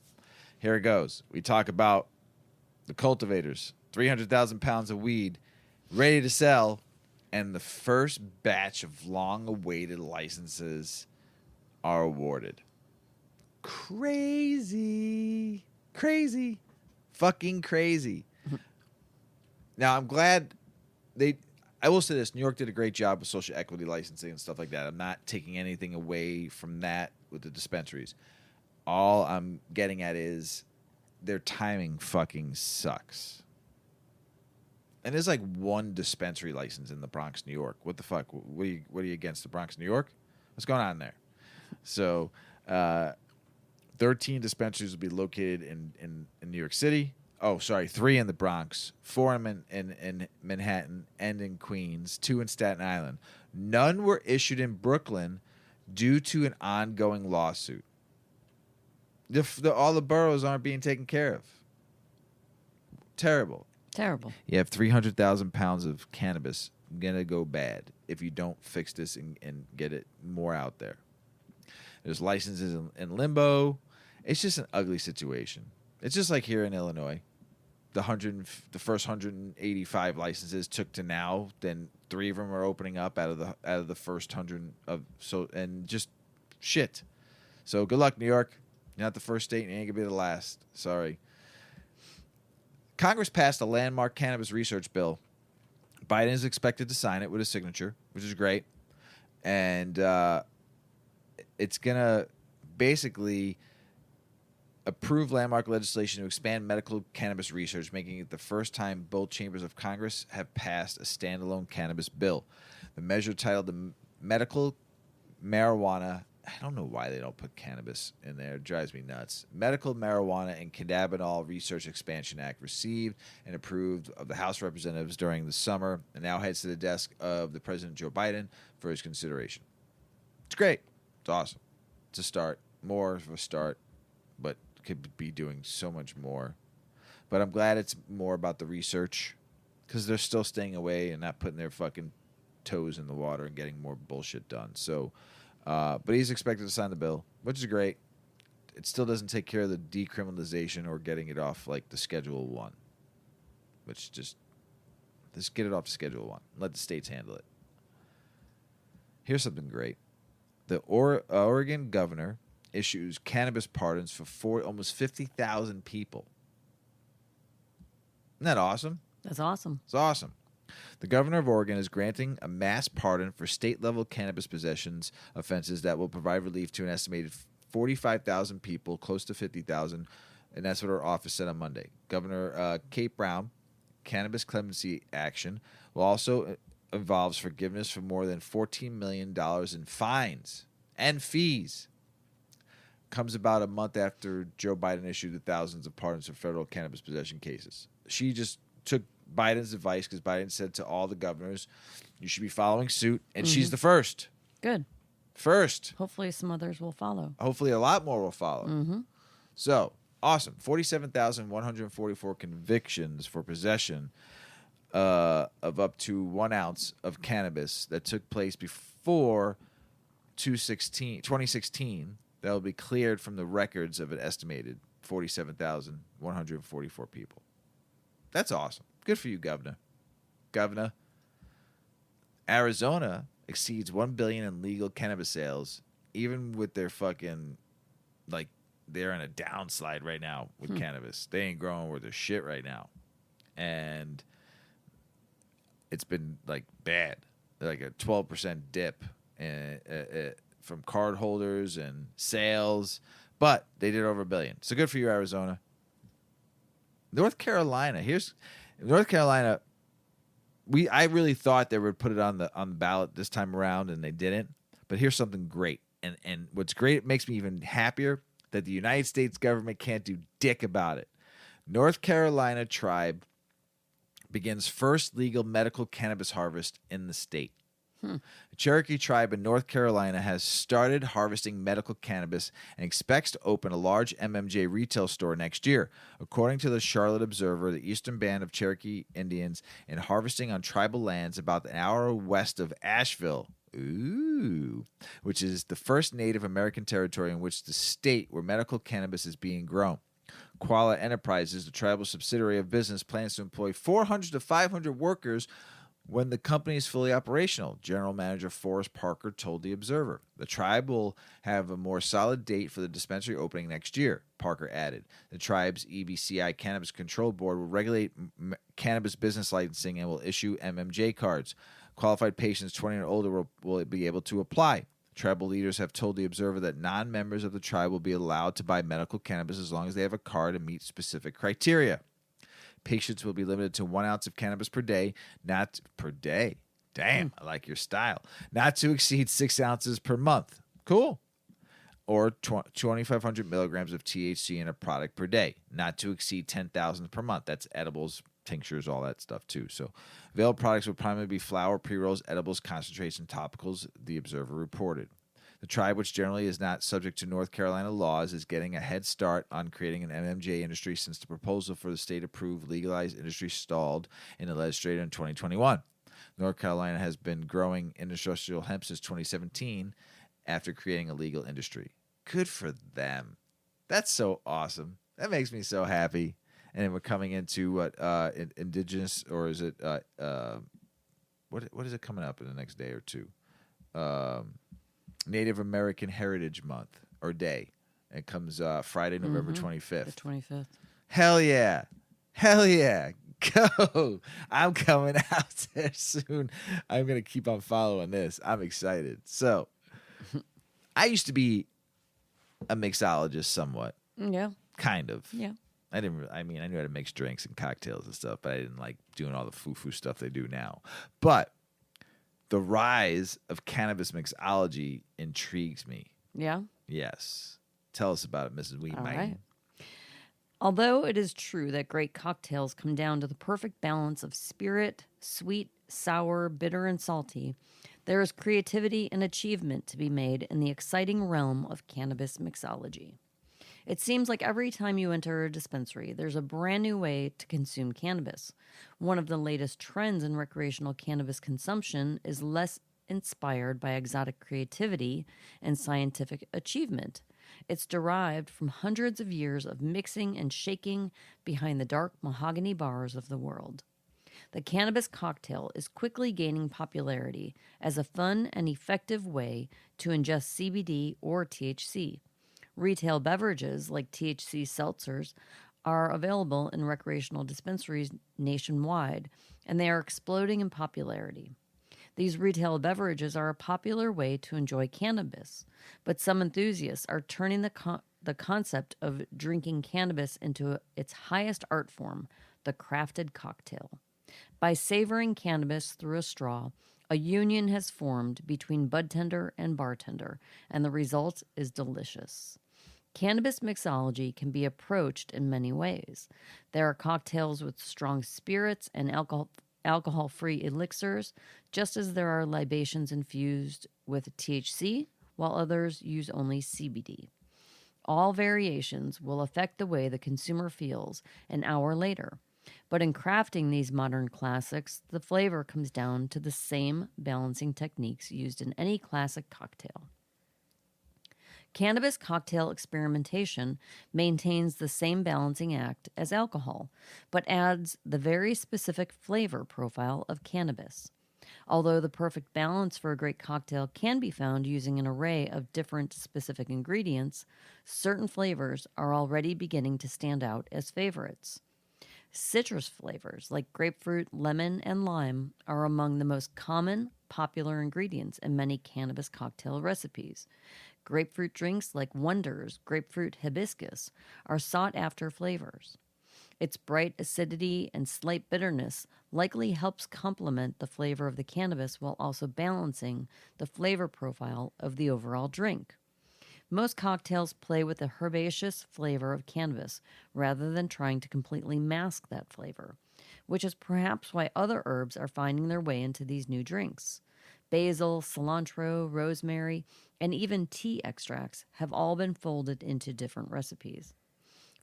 here it goes. We talk about the cultivators, 300,000 pounds of weed ready to sell, and the first batch of long-awaited licenses are awarded. Crazy. Crazy. Fucking crazy. Now, I'm glad... I will say this, New York did a great job with social equity licensing and stuff like that. I'm not taking anything away from that with the dispensaries. All I'm getting at is their timing fucking sucks. And there's like one dispensary license in the Bronx, New York. What the fuck? What are you against the Bronx, New York? What's going on there? So 13 dispensaries will be located in New York City. Oh, sorry, 3 in the Bronx, 4 in Manhattan and in Queens, 2 in Staten Island. None were issued in Brooklyn due to an ongoing lawsuit. All the boroughs aren't being taken care of. Terrible. Terrible. You have 300,000 pounds of cannabis going to go bad if you don't fix this and get it more out there. There's licenses in limbo. It's just an ugly situation. It's just like here in Illinois. The first 185 licenses took to now, then 3 of them are opening up out of the first 100 and just shit. So good luck, New York. You're not the first state, and you ain't gonna be the last. Sorry. Congress passed a landmark cannabis research bill. Biden is expected to sign it with his signature, which is great, and it's gonna basically approve landmark legislation to expand medical cannabis research, making it the first time both chambers of Congress have passed a standalone cannabis bill. The measure, titled the Medical Marijuana, I don't know why they don't put cannabis in there. It drives me nuts. Medical Marijuana and Cannabinoid Research Expansion Act, received and approved of the House of Representatives during the summer and now heads to the desk of the President Joe Biden for his consideration. It's great. It's awesome. It's a start. More of a start, but could be doing so much more. But I'm glad it's more about the research, because they're still staying away and not putting their fucking toes in the water and getting more bullshit done. So, but he's expected to sign the bill, which is great. It still doesn't take care of the decriminalization or getting it off like the Schedule 1, which just get it off Schedule 1. Let the states handle it. Here's something great. The Oregon governor issues cannabis pardons for almost 50,000 people. Isn't that awesome? That's awesome. It's awesome. The governor of Oregon is granting a mass pardon for state-level cannabis possessions offenses that will provide relief to an estimated 45,000 people, close to 50,000, and that's what our office said on Monday. Governor Kate Brown, cannabis clemency action, will also involves forgiveness for more than $14 million in fines and fees. Comes about a month after Joe Biden issued the thousands of pardons for federal cannabis possession cases. She just took Biden's advice, because Biden said to all the governors, you should be following suit, and she's the first. Good. First. Hopefully some others will follow. Hopefully a lot more will follow. Mm-hmm. So, Awesome. 47,144 convictions for possession of up to 1 ounce of cannabis that took place before 2016 that will be cleared from the records of an estimated 47,144 people. That's awesome. Good for you, Governor. Governor. Arizona exceeds $1 billion in legal cannabis sales, even with their fucking, like, they're in a downslide right now with cannabis. They ain't growing worth their shit right now. And it's been, like, bad. Like a 12% dip from card holders and sales. But they did over $1 billion. So good for you, Arizona. North Carolina. North Carolina. I really thought they would put it on the ballot this time around, and they didn't. But here's something great. And what's great, it makes me even happier that the United States government can't do dick about it. North Carolina tribe begins first legal medical cannabis harvest in the state. The Cherokee tribe in North Carolina has started harvesting medical cannabis and expects to open a large MMJ retail store next year. According to the Charlotte Observer, the Eastern Band of Cherokee Indians in harvesting on tribal lands about an hour west of Asheville, which is the first Native American territory in which the state where medical cannabis is being grown. Koala Enterprises, the tribal subsidiary of business, plans to employ 400 to 500 workers when the company is fully operational, General Manager Forrest Parker told the Observer. The tribe will have a more solid date for the dispensary opening next year, Parker added. The tribe's EBCI Cannabis Control Board will regulate cannabis business licensing and will issue MMJ cards. Qualified patients 20 and older will be able to apply. Tribal leaders have told the Observer that non-members of the tribe will be allowed to buy medical cannabis as long as they have a card and meet specific criteria. Patients will be limited to 1 ounce of cannabis per day, not per day. Damn, I like your style. Not to exceed 6 ounces per month. Cool. Or 2,500 milligrams of THC in a product per day, not to exceed 10,000 per month. That's edibles, tinctures, all that stuff too. So available products will primarily be flower, pre-rolls, edibles, concentrates, and topicals, the Observer reported. The tribe, which generally is not subject to North Carolina laws, is getting a head start on creating an MMJ industry since the proposal for the state-approved legalized industry stalled in the legislature in 2021. North Carolina has been growing industrial hemp since 2017 after creating a legal industry. Good for them. That's so awesome. That makes me so happy. And then we're coming into what indigenous, or is it what is it coming up in the next day or two? Native American Heritage Month or Day. It comes Friday, November 25th. The 25th. Hell yeah. Hell yeah. Go. I'm coming out there soon. I'm going to keep on following this. I'm excited. So, I used to be a mixologist somewhat. Yeah. Kind of. Yeah. I knew how to mix drinks and cocktails and stuff, but I didn't like doing all the foo-foo stuff they do now. But the rise of cannabis mixology intrigues me. Yeah? Yes. Tell us about it, Mrs. Weedman. All right. Although it is true that great cocktails come down to the perfect balance of spirit, sweet, sour, bitter, and salty, there is creativity and achievement to be made in the exciting realm of cannabis mixology. It seems like every time you enter a dispensary, there's a brand new way to consume cannabis. One of the latest trends in recreational cannabis consumption is less inspired by exotic creativity and scientific achievement. It's derived from hundreds of years of mixing and shaking behind the dark mahogany bars of the world. The cannabis cocktail is quickly gaining popularity as a fun and effective way to ingest CBD or THC. Retail beverages like THC seltzers are available in recreational dispensaries nationwide, and they are exploding in popularity. These retail beverages are a popular way to enjoy cannabis, but some enthusiasts are turning the concept of drinking cannabis into its highest art form, the crafted cocktail. By savoring cannabis through a straw, a union has formed between budtender and bartender, and the result is delicious. Cannabis mixology can be approached in many ways. There are cocktails with strong spirits and alcohol-free elixirs, just as there are libations infused with THC, while others use only CBD. All variations will affect the way the consumer feels an hour later. But in crafting these modern classics, the flavor comes down to the same balancing techniques used in any classic cocktail. Cannabis cocktail experimentation maintains the same balancing act as alcohol, but adds the very specific flavor profile of cannabis. Although the perfect balance for a great cocktail can be found using an array of different specific ingredients, certain flavors are already beginning to stand out as favorites. Citrus flavors like grapefruit, lemon, and lime are among the most common, popular ingredients in many cannabis cocktail recipes. Grapefruit drinks like Wonders Grapefruit Hibiscus are sought after flavors. Its bright acidity and slight bitterness likely helps complement the flavor of the cannabis while also balancing the flavor profile of the overall drink. Most cocktails play with the herbaceous flavor of cannabis rather than trying to completely mask that flavor, which is perhaps why other herbs are finding their way into these new drinks. Basil, cilantro, rosemary, and even tea extracts have all been folded into different recipes.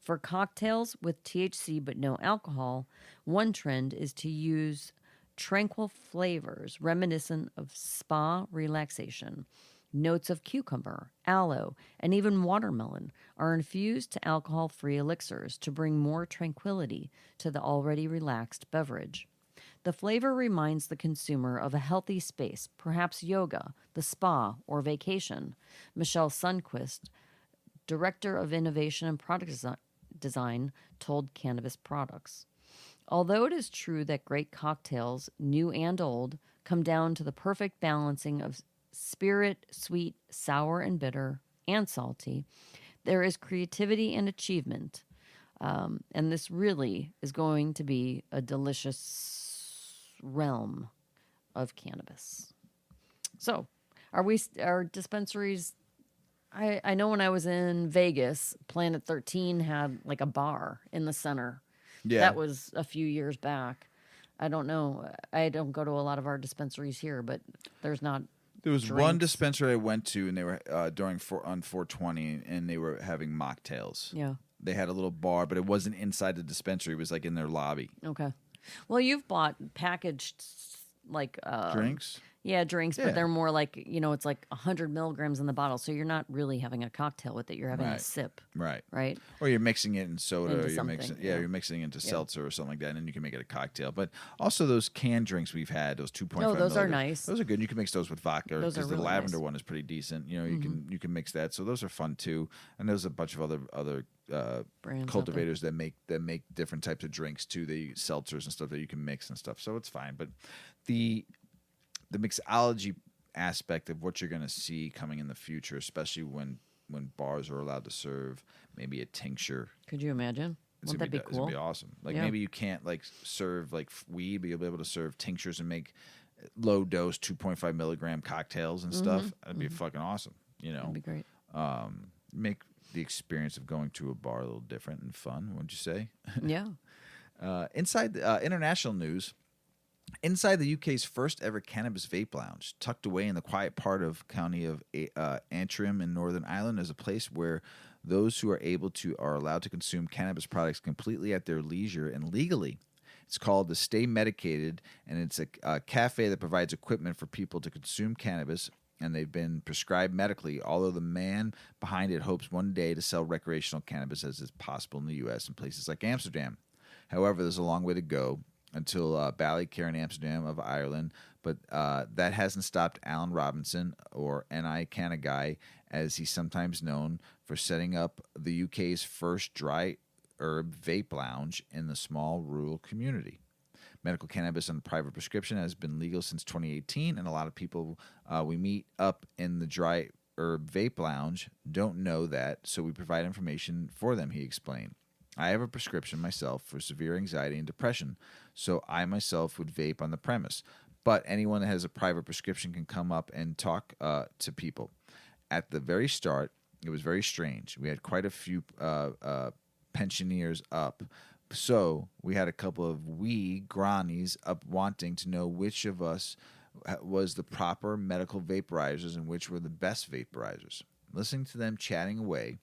For cocktails with THC but no alcohol, one trend is to use tranquil flavors reminiscent of spa relaxation. Notes of cucumber, aloe, and even watermelon are infused to alcohol-free elixirs to bring more tranquility to the already relaxed beverage. The flavor reminds the consumer of a healthy space, perhaps yoga, the spa, or vacation. Michelle Sundquist, Director of Innovation and Product Design, told Cannabis Products. Although it is true that great cocktails, new and old, come down to the perfect balancing of spirit, sweet, sour and bitter, and salty, there is creativity and achievement. And this really is going to be a delicious realm of cannabis. So, our dispensaries? I know when I was in Vegas, Planet 13 had like a bar in the center. Yeah. That was a few years back. I don't know. I don't go to a lot of our dispensaries here, but there's not. There was drinks. one dispensary I went to, and they were on 420, and they were having mocktails. Yeah. They had a little bar, but it wasn't inside the dispensary. It was like in their lobby. Okay. Well, you've bought packaged like Drinks? Yeah, drinks, Yeah. but they're more like, it's like 100 milligrams in the bottle, so you're not really having a cocktail with it. You're having a Right. sip, Right. right? Or you're mixing it in soda, Into or you're something, mixing yeah. you're mixing it into seltzer or something like that, and then you can make it a cocktail. But also those canned drinks we've had, those 2.5 Oh, those are milliliters, nice. Those are good. You can mix those with vodka Those are because the really lavender nice. one is pretty decent. You can mix that. So those are fun too. And there's a bunch of other Brands out cultivators that make different types of drinks too. They use seltzers and stuff that you can mix and stuff. So it's fine. But the mixology aspect of what you're going to see coming in the future, especially when bars are allowed to serve maybe a tincture. Could you imagine? Wouldn't that be It's cool? gonna be awesome. Like Yeah. maybe you can't like serve like weed, but you'll be able to serve tinctures and make low dose 2.5 milligram cocktails and stuff. That'd be fucking awesome. That'd be great. Make the experience of going to a bar a little different and fun. Wouldn't you say? Yeah. Inside international news. Inside the UK's first ever cannabis vape lounge, tucked away in the quiet part of county of Antrim in Northern Ireland, is a place where those who are able to are allowed to consume cannabis products completely at their leisure and legally. It's called the Stay Medicated, and it's a cafe that provides equipment for people to consume cannabis, and they've been prescribed medically, although the man behind it hopes one day to sell recreational cannabis as is possible in the U.S. and places like Amsterdam. However, there's a long way to go until Ballycare Amsterdam of Ireland, but that hasn't stopped Alan Robinson, or N.I. Cannaguy, as he's sometimes known, for setting up the UK's first dry herb vape lounge in the small rural community. Medical cannabis on private prescription has been legal since 2018, and a lot of people we meet up in the dry herb vape lounge don't know that, so we provide information for them, he explained. I have a prescription myself for severe anxiety and depression, so I myself would vape on the premise. But anyone that has a private prescription can come up and talk to people. At the very start, it was very strange. We had quite a few pensioners up, so we had a couple of wee grannies up wanting to know which of us was the proper medical vaporizers and which were the best vaporizers. Listening to them chatting away,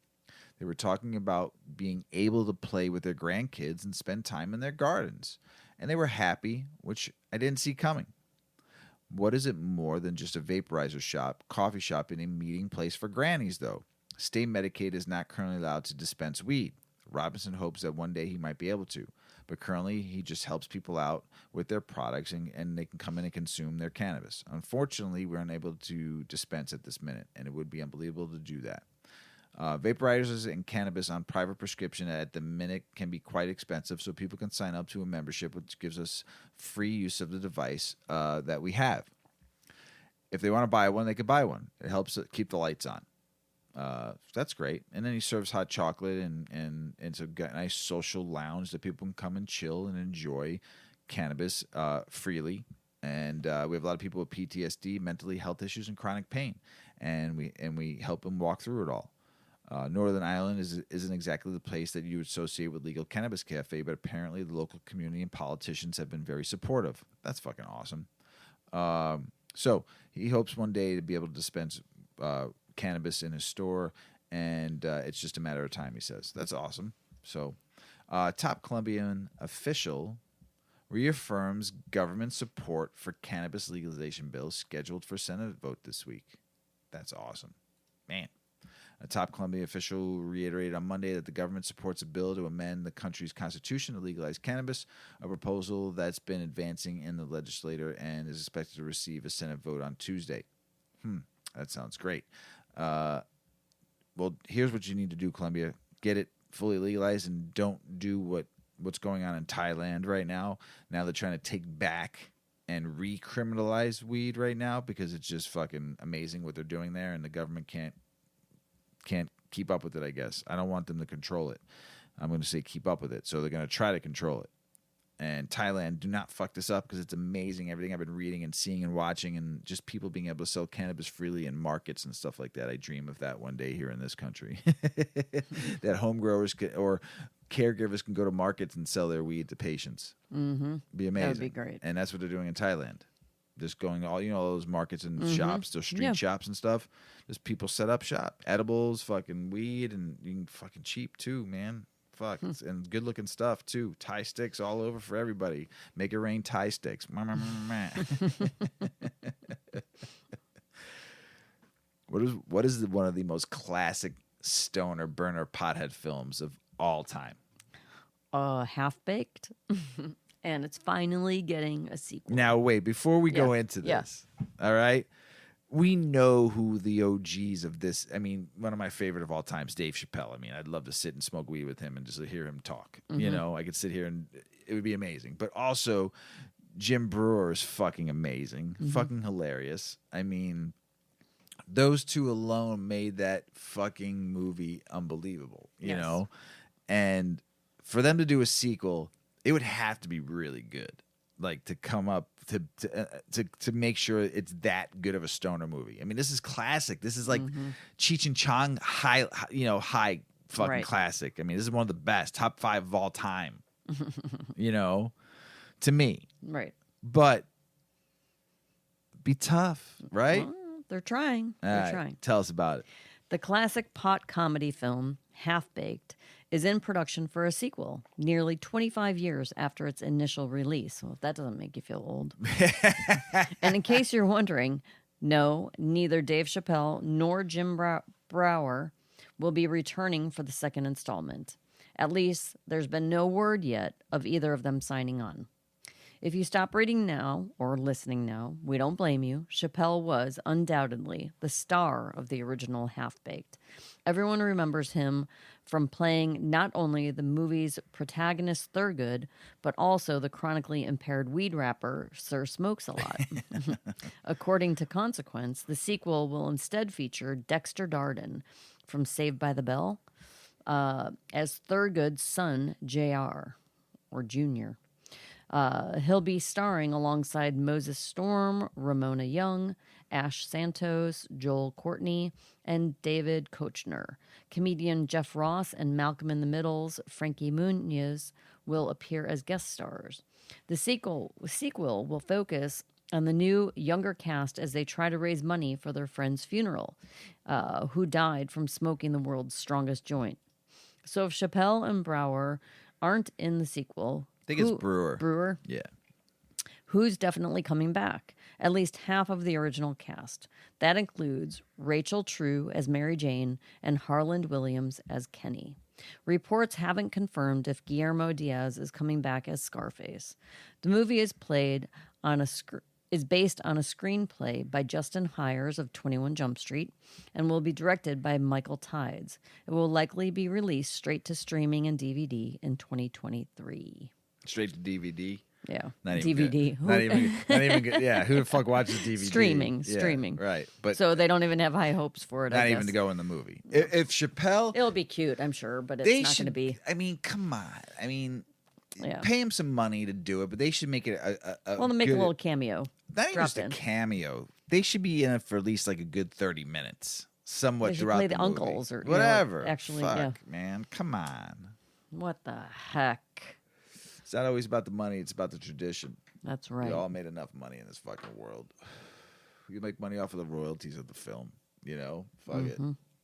They were talking about being able to play with their grandkids and spend time in their gardens. And they were happy, which I didn't see coming. What is it more than just a vaporizer shop, coffee shop, and a meeting place for grannies, though? State Medicaid is not currently allowed to dispense weed. Robinson hopes that one day he might be able to, but currently he just helps people out with their products and they can come in and consume their cannabis. Unfortunately, we're unable to dispense at this minute, and it would be unbelievable to do that. Vaporizers and cannabis on private prescription at the minute can be quite expensive, so people can sign up to a membership, which gives us free use of the device that we have. If they want to buy one, they could buy one. It helps keep the lights on. That's great. And then he serves hot chocolate and it's a nice social lounge that people can come and chill and enjoy cannabis freely. And we have a lot of people with PTSD, mentally health issues, and chronic pain, and we help them walk through it all. Northern Ireland isn't exactly the place that you would associate with legal cannabis cafe, but apparently the local community and politicians have been very supportive. That's fucking awesome. So he hopes one day to be able to dispense cannabis in his store, and it's just a matter of time, he says. That's awesome. So top Colombian official reaffirms government support for cannabis legalization bill scheduled for Senate vote this week. That's awesome. Man. A top Colombian official reiterated on Monday that the government supports a bill to amend the country's constitution to legalize cannabis, a proposal that's been advancing in the legislature and is expected to receive a Senate vote on Tuesday. That sounds great. Well, here's what you need to do, Colombia. Get it fully legalized and don't do what's going on in Thailand right now. Now they're trying to take back and recriminalize weed right now because it's just fucking amazing what they're doing there, and the government can't keep up with it, I guess. I don't want them to control it. I'm going to say keep up with it. So they're going to try to control it. And Thailand, do not fuck this up because it's amazing. Everything I've been reading and seeing and watching, and just people being able to sell cannabis freely in markets and stuff like that. I dream of that one day here in this country. That home growers or caregivers can go to markets and sell their weed to patients. Mm-hmm. Be amazing. That would be great. And that's what they're doing in Thailand. Just going all those markets and shops, those street shops and stuff. Just people set up shop, edibles, fucking weed, and you can fucking cheap too, man. Fuck, and good looking stuff too. Thai sticks all over for everybody. Make it rain Thai sticks. What is one of the most classic stoner burner pothead films of all time? Half Baked. And it's finally getting a sequel. Now, wait, before we go into this, all right, we know who the OGs of this. I mean, one of my favorite of all time is Dave Chappelle. I mean, I'd love to sit and smoke weed with him and just hear him talk. You know, I could sit here and it would be amazing. But also, Jim Breuer is fucking amazing, fucking hilarious. I mean, those two alone made that fucking movie unbelievable, you know? And for them to do a sequel, it would have to be really good, like to come up to make sure it's that good of a stoner movie. I mean, this is classic. This is like Cheech and Chong high fucking classic. I mean, this is one of the best, top 5 of all time. You know, to me, right? But be tough, right? Well, they're trying. They're trying. Tell us about it. The classic pot comedy film Half Baked is in production for a sequel nearly 25 years after its initial release. Well, if that doesn't make you feel old. And in case you're wondering, no, neither Dave Chappelle nor Jim Breuer will be returning for the second installment. At least there's been no word yet of either of them signing on. If you stop reading now or listening now, we don't blame you. Chappelle was undoubtedly the star of the original Half Baked. Everyone remembers him from playing not only the movie's protagonist Thurgood, but also the chronically impaired weed rapper Sir Smokes-A-Lot. According to Consequence, the sequel will instead feature Dexter Darden from Saved by the Bell as Thurgood's son, JR, or Junior. He'll be starring alongside Moses Storm, Ramona Young, Ash Santos, Joel Courtney, and David Koechner. Comedian Jeff Ross and Malcolm in the Middle's Frankie Muniz will appear as guest stars. The sequel will focus on the new, younger cast as they try to raise money for their friend's funeral, who died from smoking the world's strongest joint. So if Chappelle and Brower aren't in the sequel, I think it's Brewer. Brewer? Yeah. Who's definitely coming back? At least half of the original cast. That includes Rachel True as Mary Jane and Harland Williams as Kenny. Reports haven't confirmed if Guillermo Diaz is coming back as Scarface. The movie is based on a screenplay by Justin Hires of 21 Jump Street and will be directed by Michael Tides. It will likely be released straight to streaming and DVD in 2023. Straight to DVD. Yeah, Not even DVD. good. Not even good. Yeah, who the fuck watches DVD? Streaming. Right, but so they don't even have high hopes for it. not I even guess. to go in the movie. If Chappelle, It'll be cute, I'm sure, but it's they not should. going to be. I mean, come on. I mean, Yeah. pay him some money to do it, but they should make it a Well, to make good, a little cameo. not even drop just a in. cameo. They should be in it for at least like a good 30 minutes, somewhat They should throughout play the the movie. uncles or, whatever. actually, Fuck, yeah. man, come on. What the heck? It's not always about the money; it's about the tradition. That's right. We all made enough money in this fucking world. You make money off of the royalties of the film. Fuck it.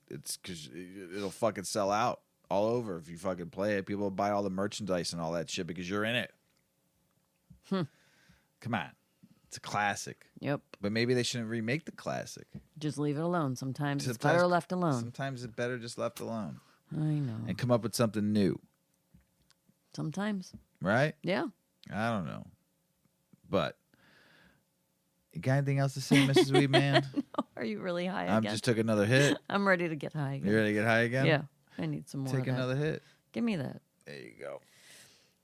It's because it'll fucking sell out all over if you fucking play it. People will buy all the merchandise and all that shit because you're in it. Come on, it's a classic. Yep. But maybe they shouldn't remake the classic. Just leave it alone. Sometimes it's better left alone. Sometimes it's better just left alone I know. and come up with something new. Sometimes. Right? Yeah. I don't know. But you got anything else to say, Mrs. Weedman? Are you really high I again? just took another hit. I'm ready to get high again. You ready to get high again? Yeah. I need some more Take of that. another hit. Give me that. There you go.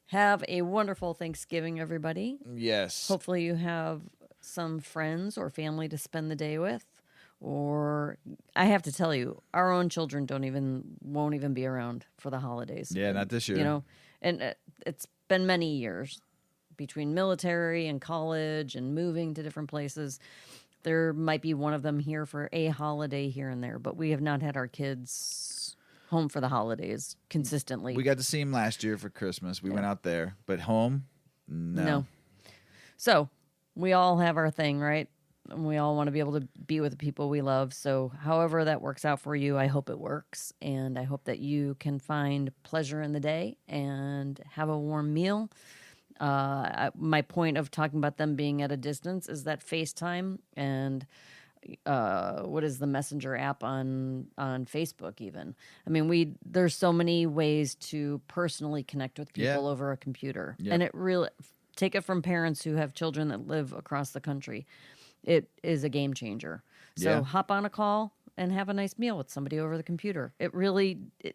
Have a wonderful Thanksgiving, everybody. Yes. Hopefully you have some friends or family to spend the day with. Or I have to tell you, our own children won't even be around for the holidays. Yeah, not this year. And it's been many years between military and college and moving to different places. There might be one of them here for a holiday here and there, but we have not had our kids home for the holidays consistently. We got to see him last year for Christmas. We went out there, but home, no. So we all have our thing, right? And we all want to be able to be with the people we love. So however that works out for you, I hope it works. And I hope that you can find pleasure in the day and have a warm meal. My point of talking about them being at a distance is that FaceTime and what is the messenger app on Facebook even. I mean, there's so many ways to personally connect with people over a computer. Yeah. And it really, take it from parents who have children that live across the country. It is a game changer. So hop on a call and have a nice meal with somebody over the computer. It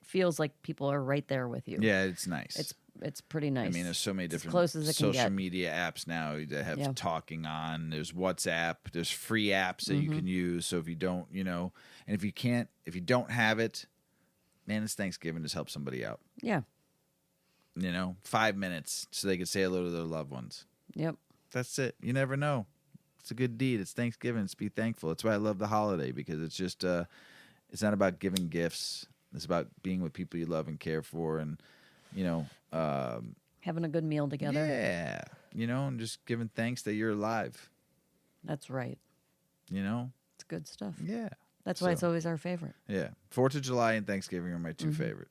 feels like people are right there with you. Yeah, it's nice. It's pretty nice. I mean, there's so many different close as it can social get. media apps now that have talking on. There's WhatsApp. There's free apps that you can use. So if you don't, and if you don't have it, man, it's Thanksgiving. Just help somebody out. Yeah. 5 minutes so they can say hello to their loved ones. Yep. That's it. You never know. It's a good deed. It's Thanksgiving. It's be thankful. That's why I love the holiday, because it's just it's not about giving gifts. It's about being with people you love and care for, and having a good meal together. Yeah, and just giving thanks that you're alive. That's right. It's good stuff. Yeah. That's why it's always our favorite. Yeah. 4th of July and Thanksgiving are my two favorite.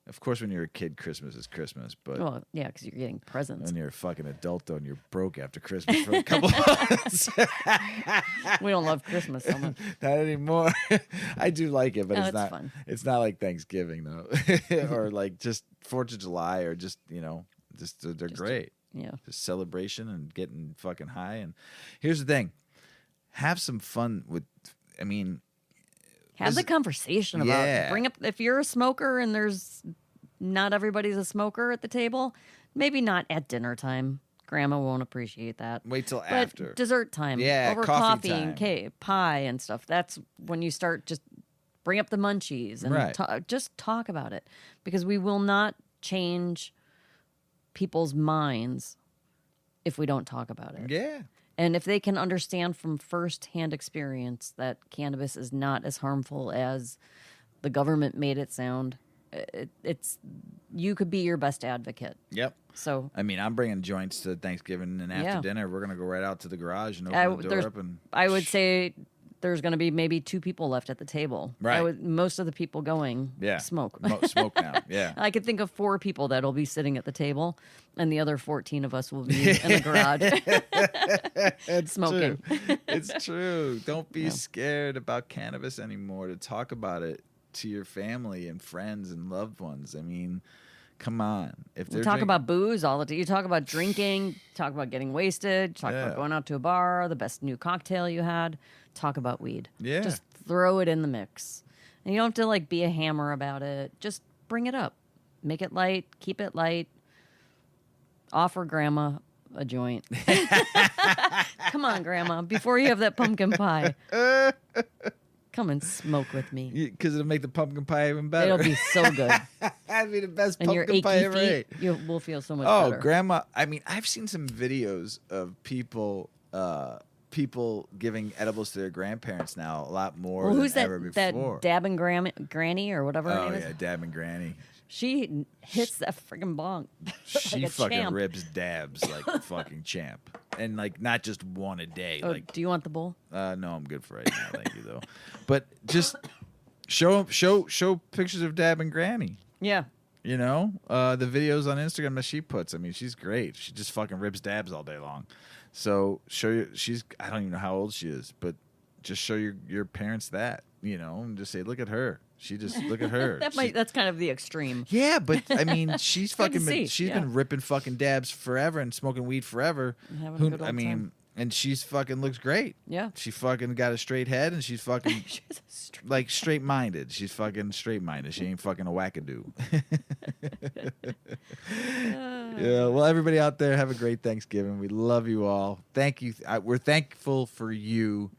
Of course, when you're a kid, Christmas is Christmas, but Well, yeah, because you're getting presents. when you're a fucking adult, though, and you're broke after Christmas for a couple of months. We don't love Christmas so much. Not anymore. I do like it, but No, it's it's not. fun. It's not like Thanksgiving though, or like just 4th of July, or just they're great. Yeah. Just celebration and getting fucking high. And here's the thing: have some fun with. I mean, Have the conversation about it. Bring up, if you're a smoker and there's not everybody's a smoker at the table, maybe not at dinner time. Grandma won't appreciate that. wait till But after. dessert time, over coffee coffee and time. cake, pie and stuff. That's when you start just bring up the munchies and Right. just talk about it, because we will not change people's minds if we don't talk about it. Yeah. And if they can understand from firsthand experience that cannabis is not as harmful as the government made it sound, it's you could be your best advocate. Yep. So I mean, I'm bringing joints to Thanksgiving, and after Yeah. dinner, we're gonna go right out to the garage and open the door up. And I would say there's going to be maybe 2 people left at the table. Right. Most of the people going smoke. Smoke now. Yeah. I could think of 4 people that'll be sitting at the table, and the other 14 of us will be in the garage It's smoking. True. It's true. Don't be scared about cannabis anymore. To talk about it to your family and friends and loved ones. I mean, come on. If We talk about booze all the time. You talk about drinking, talk about getting wasted, talk about going out to a bar, the best new cocktail you had. Talk about weed. Yeah. Just throw it in the mix. And you don't have to like be a hammer about it. Just bring it up. Make it light. Keep it light. Offer grandma a joint. Come on, grandma. Before you have that pumpkin pie, come and smoke with me. Because it'll make the pumpkin pie even better. It'll be so good. That'd be the best And your pumpkin pie achy ever feet, ate. you will feel so much Oh, better. grandma. I mean, I've seen some videos of people giving edibles to their grandparents now a lot more Well, than who's ever that before. dabbing granny or whatever her Oh, name is? yeah, Dab and Granny. She hits that friggin' bonk. She like a fucking champ. rips dabs like a fucking champ. And like not just one a day. Oh, Like do you want the bowl? no, I'm good for right now, thank you though. But just show pictures of Dab and Granny. Yeah. You know, the videos on Instagram that she puts. I mean, she's great. She just fucking rips dabs all day long. So I don't even know how old she is, but just show your parents that, you know, and just say, look at her. Look at her. That's kind of the extreme. Yeah, but I mean, she's good to fucking see, she's yeah. been ripping fucking dabs forever and smoking weed forever. And having a good old I mean, time. and she's fucking looks great. Yeah. She fucking got a straight head and she's fucking She's a straight- like straight minded. She's fucking straight minded. She ain't fucking a wackadoo. Yeah. Well, everybody out there, have a great Thanksgiving. We love you all. Thank you. We're thankful for you.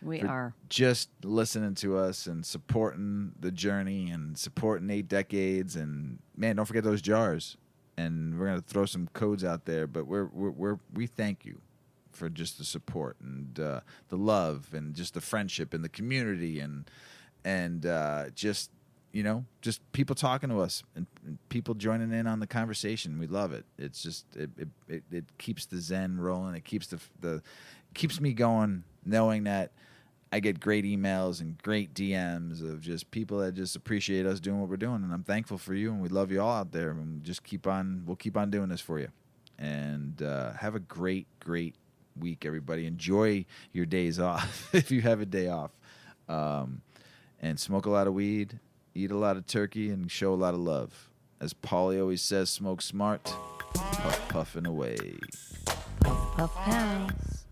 We For are. just listening to us and supporting the journey and supporting 8 decades. And man, don't forget those jars. And we're gonna throw some codes out there, but we thank you for just the support and the love and just the friendship and the community and just, you know, just people talking to us and people joining in on the conversation. We love it. It's just it keeps the zen rolling. It keeps keeps me going, knowing that I get great emails and great DMs of just people that just appreciate us doing what we're doing, and I'm thankful for you, and we love you all out there, and we'll keep on doing this for you. And have a great week, everybody. Enjoy your days off if you have a day off, and smoke a lot of weed, eat a lot of turkey, and show a lot of love. As Paulie always says, smoke smart, puff puffing away. Puff pass.